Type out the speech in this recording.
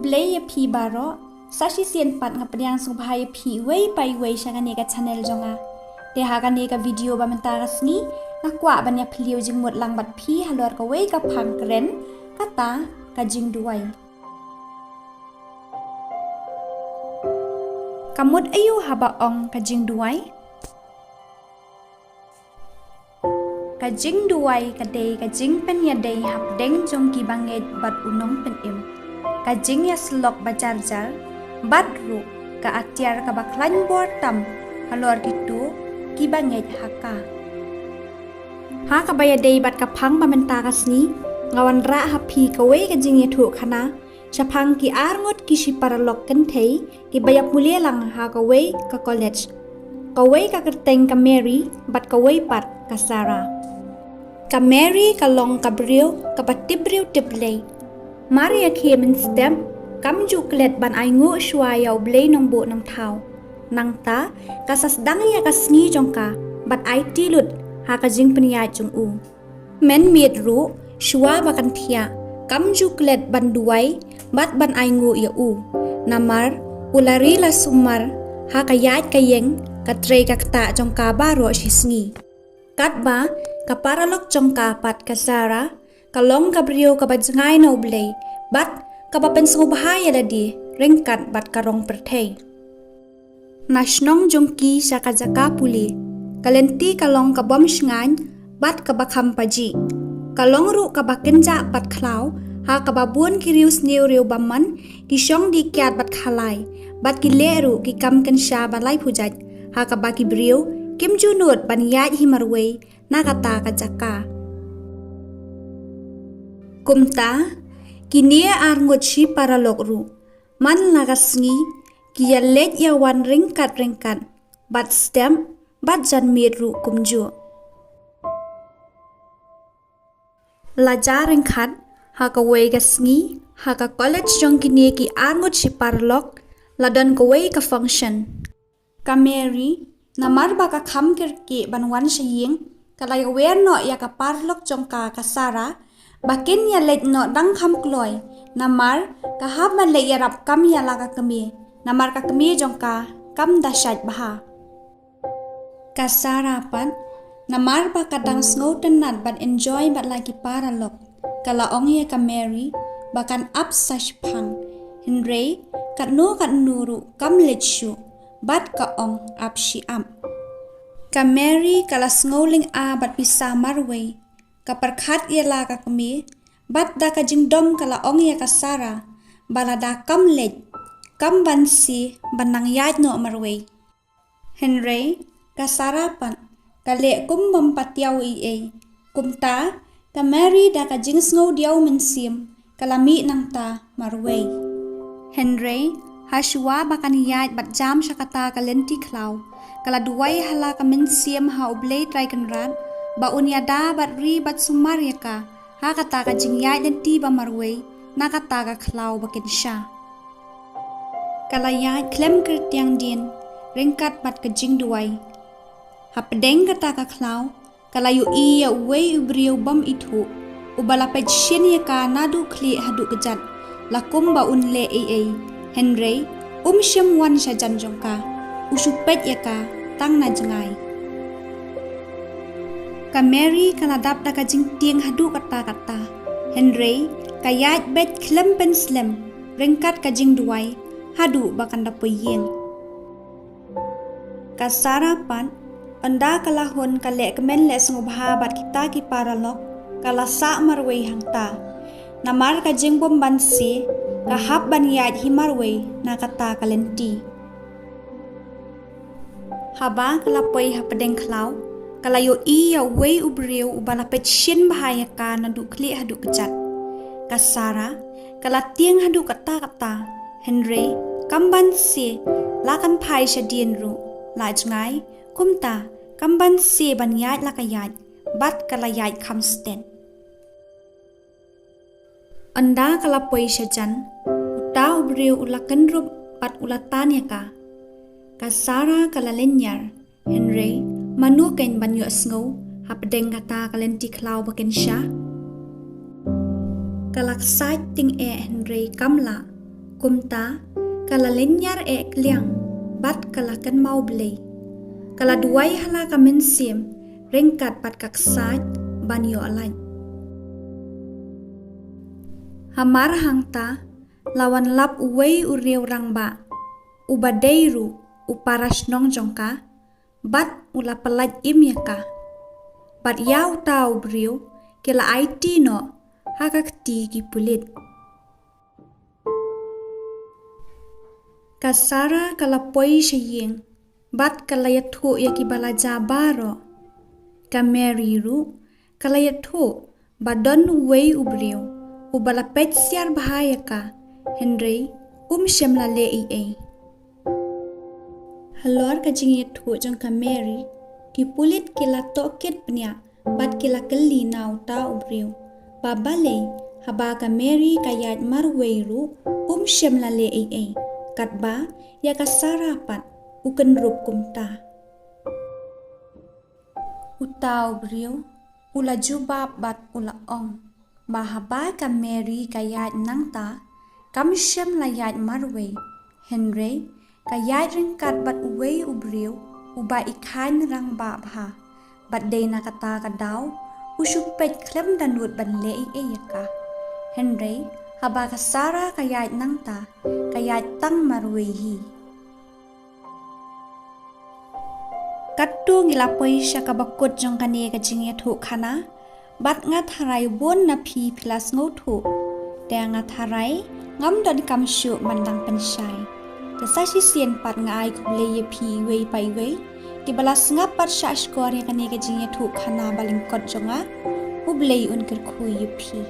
Blei ya pi baro sashi sian pat ngapedyang subhaya pi way pai way syagane ka channel jonga te hagane ka video ba mentaras ni nakwa banya philiu jingmut lang bat pi halor ka way ka phang kren kata ka jingduwai kamut ayu haba ong ka jingduwai ka jingduwai ka day ka jing pen ya day hap deng jong ki banget bat unong pen im ka jing ya slok ba jar bat ru ka atyar ka baklan bor tam halor kitu ki banget haka ha ka baya day bat ka phang ba menta kasni ngawan ra hapi ka we ka jingiathuhkhana chapang ki arngot ki siparalok kan thei ki bayak mulia lang ha ka we ka college ka we ka kerteng ka Mary bat ka we pat ka Sarah ka Mary ka long ka briew ka briew Blei Maria kiemen stem kam ju klet ban ai ngu shwa yaw Blei nong bo nam thau nang ta ka sasdang ya ka sngi jongka bat ai tilut ha ka jing pnya chung u men miet ru shwa ba kan thia kam ju klet ban duwai bat ban ai ngu ya u namar ulari la sumar ha ka yat ka yeng ka tre ka ta jongka ba ro shi sngi kat ba ka paralok jongka pat ka Sarah ka long ka briew ka ba jngai no Blei bat ka ba pen subhaya la di ringkat bat ka rong perthei nasnong jongki sa ka jaka puli kalenti ka long ka bom shngan bat ka ba kham paji ka long ru ka ba kenja bat khlau ha ka ba buon ki riu sneu riu bamman ki shong di kyat bat khalai bat ki leru ki kam kan sha ba lai phujat ha ka ba ki briew kim ju nut ban yat himarwe na kata ka jaka kumta kinia arngot shi paralok ru man lagasngi kia let ya wan ringkat bat stem bat jan mir ru kumju laja ringkat ha ka we ga sngi ha ka college jong kinia ki arngot shi paralok ladan ka we ka function ka Mary namar ba ka kham ki ban wan shiying kalay aware no ya ka parlok jong ka Sarah bakin ya let no dang kham kloy namar ka hab man le ya rap kam ya la ka kami namar ka kami jong ka kam da shat baha ka Sarah pan namar ba ka dang sngoten nat ban enjoy bat la ki paralok kala ong ya ka Mary bakan up sash phang Henry kat nuru kam let shu bat ka ong up shi am ka Mary kala sngoling a bat pisa marwe ka perkhat ya la ka kami bat da ka jingdom kala ong ya ka Sarah balada kam let kam ban si banang yat no marwe Henry ka Sarah pan ka le kum bam patyaw i kumta ka Mary da ka jing sngo diaw min sim kala mi nang ta marwe Henry hashwa bakan yat bat jam shakata ka lenti klaw kala duwai hala ka min sim ha Blei try kan rat ba unya da bat ri bat sumarya ka ha kata ka jingyai lenti ba marwe na kata ka klaw bakin sha kala yat klem kertiang din ringkat bat ka jingduwai ha pedeng kata ka klaw kala yu i ya we ubriu bam itu ubala peit shin ya ka nadu kli hadu kejat lakum ba unle Henry shem wan sha jan jongka usupet ya ka tang na jngai ka Mary kala dap da ka jing tiang hadu kata Henry kayat bet klem pen slem ringkat ka jingduwai hadu bakan da poyeng ka Sarah pan anda kala hon kale kemen le sngubha bat kita ki paralok kala sa marwe hangta namar ka jing bom ban si ka hab ban yat himarwe na kata kalenti haba kala poi hapadeng klaw kala yo i ya we ubriu ubala pet shin bahaya ka na dukli hadu kejat ka Sarah kala tiang hadu kata Henry kamban si lakan pai hadien ru la jngai kumta kamban si ban yat la kayat bat kala yat kamsten anda kala poi shajan uta ubriu ulakan rup pat ulatan ya ka Sarah kala lenyar Henry manu ken banyo sngo hapdeng kata kalenti klaw baken sha kalak sait ting Henry kamla Kumta kala lenyar liang bat kala kan mau Blei. Kala duai hala kamen sim ringkat pat kaksat ban yo alai. Hamar hangta lawan lap uwei uriu rangba ubadeiru uparas nong jongka bat ula pelat imyaka bat yau tau briew kila IT no hakakti ki pulit. Kasara kala poi shaying bat kala yathu yaki balaja baro kameriru kala yathu badon uwei ubriu ubala peit siar bahaya ka Henry shemla lei. Halor ka jingiathu jong kameri ki pulit kila toket pnya bat kila keli nau ta ubriu babale haba kameri kayat marweiru shemla lei katba ya kasarapat uken rup kumta utau briu ula jubab bat ula ong bahaba kameri kayat nangta kam shem layat marwei Henry kayat ringkat bat uwei ubriu uba ikan rang ba bha bat dena kata kadau usupet klem danut ban lei yaka Henry haba kasara kayat nangta kayat tang marwei hi kattu ngilapoi syakabakut jong kane ka jingiathuhkhana bat ngat harai bon na phi plus ngotu te ngat harai ngam don kamshu mandang pensai te sashi sien pat ngai ku Blei phi wei pai wei ti balas ngap pat sha skor ya kane ka jingiathuhkhana balingkot jonga u Blei un ker khu phi